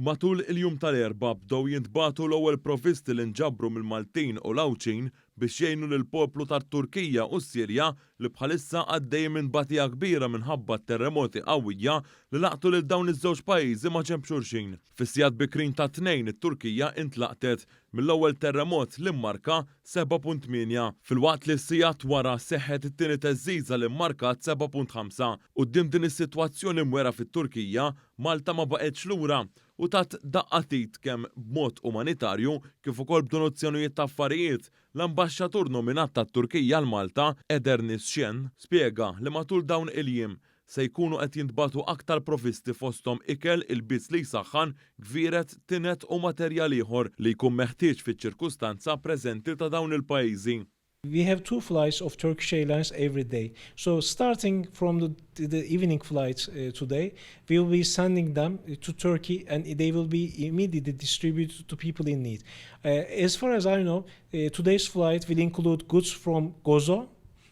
Matul il-jum tal-erba' bdew jintbagħtu l-ewwel provvisti li nġabru mill-Maltin u l-Awċin biex jgħinu lill-poplu tat-Turkija u s-Sirja li bħalissa għaddej minn bagħtija kbira minħabba terremoti qawwija li laqtu lil dawn iż-żewġ pajjiżi ma' ġenb xulxin. Fis-sigħat bikrin ta' tnejn it-Turkija intlaqtet mill-ewwel terremot li mmarka 7.8 filwaqt li s-sigħat wara seħħet it-tieni teżżiża li mmarkat 7.5. Quddiem din is-sitwazzjoni mwera fit-Turkija, Malta ma baqgħetx lura u tat daqqatit kemm b'mod umanitarju kif ukoll b'donazzjonijiet ta' affarijiet. L-ambaxxatur nominat tat-Turkija l Malta, Eder Nisċen, spjega li matul dawn il-jiem se jkunu qed jintbagħtu aktar provvisti fosthom ikel, il-bizz li jsaħħan, gvieret, tinet u materjal ieħor li jkun meħtieġ fiċ-ċirkustanza preżenti ta' dawn il-pajjiżi. We have 2 flights of Turkish Airlines every day. So starting from the evening flights today, we will be sending them to Turkey and they will be immediately distributed to people in need. As far as I know, today's flight will include goods from Gozo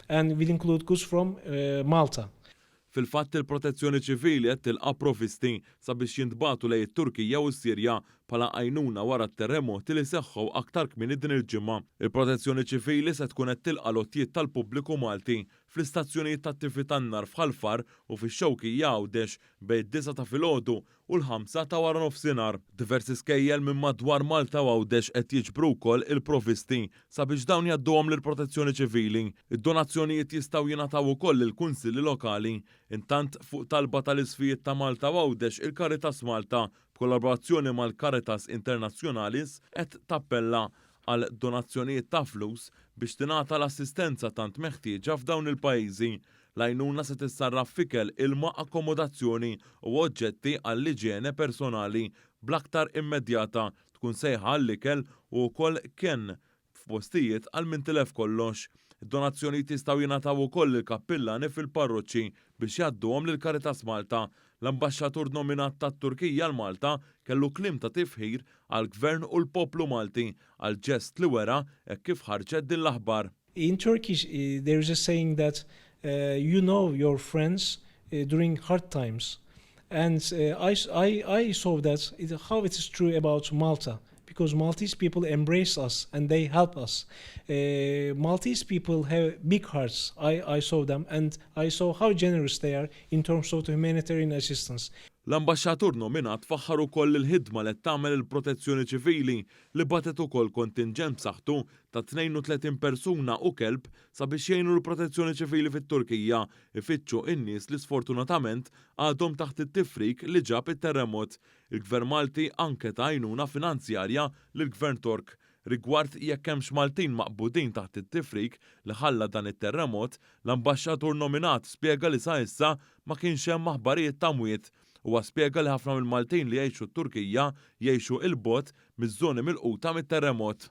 and will include goods from Malta. Fil-fatt il-protezzjoni ċivili qed tilqa' provvisti sabiex jintbagħtu lejn it-Turkija u s-Sirja bħala għajnuna wara t-terremoti li seħħu aktar kmieni din il-ġimgħa. Il-protezzjoni ċivili se tkun qed tilqa' lotjiet tal-pubbliku Malti fl-istazzjonijiet tat-tifi tan-nar f'Ħalfar u fix-Xewkija Għawdex bejn id-9 ta' filgħodu u l-5 ta' wara nofsinhar. Diversi skejjel minn madwar Malta u Għawdex qed jiġbru wkoll il-provvisti sabiex dawn jgħadduhom lill-protezzjoni ċivili. Id-donazzjonijiet jistgħu jingħataw ukoll lill-kunsilli lokali. Intant fuq talba tal-isfijiet ta' Malta u Għawdex il-Caritas Malta b'kollaborazzjoni mal-Caritas Internazzjonalis qed tappella għal donazzjonijiet ta' flus biex tingħata l-assistenza tant meħtieġa f'dawn il-pajjiżi. L-għajnuna se tissarraf f'ikel, ilma, akkomodazzjoni u oġġetti għall-iġiene personali bl-aktar immedjata tkun sejħa għall-ikel u wkoll kien f'postijiet għal min tilef kollox. Id-donazzjonijiet jistgħu jingħataw ukoll il-kappillani fil-parroċċi biex jgħadduhom lil Caritas Malta. L-ambaxxatur nominat tat-Turkija l Malta kellu kliem ta' tifħir għall-Gvern u l-poplu Malti għal ġest li wera hekk kif ħarġet din l-aħbar. In Turkish, there is a saying that you know your friends during hard times. And I saw that how it is true about Malta. Because Maltese people embrace us and they help us. Maltese people have big hearts. I saw them and I saw how generous they are in terms of the humanitarian assistance. L-ambaxxatur nominat faħħar ukoll il-ħidma li tagħmel il-protezzjoni ċivili li batet ukoll kontinġent b'saħħtu ta' 32 persuna u kelb sabiex jgħinu l-protezzjoni ċivili fit-Turkija ifittxu n-nies li sfortunatament għadhom taħt it-tifrik li ġab it-terremot. Il-Gvern Malti anke ta' għajnuna finanzjarja lill-Gvern Tork. Rigward jekk hemmx Maltin maqbudin taħt it-tifrik li ħalla dan it-terremot, l-ambaxxatur nominat spjega li sa issa ma kienx hemm aħbarijiet ta' mwiet. Huwa spjega li ħafna mill-Maltin li jgħixu t-Turkija jgħixu il-bot miż-żoni milquta mit-terremot.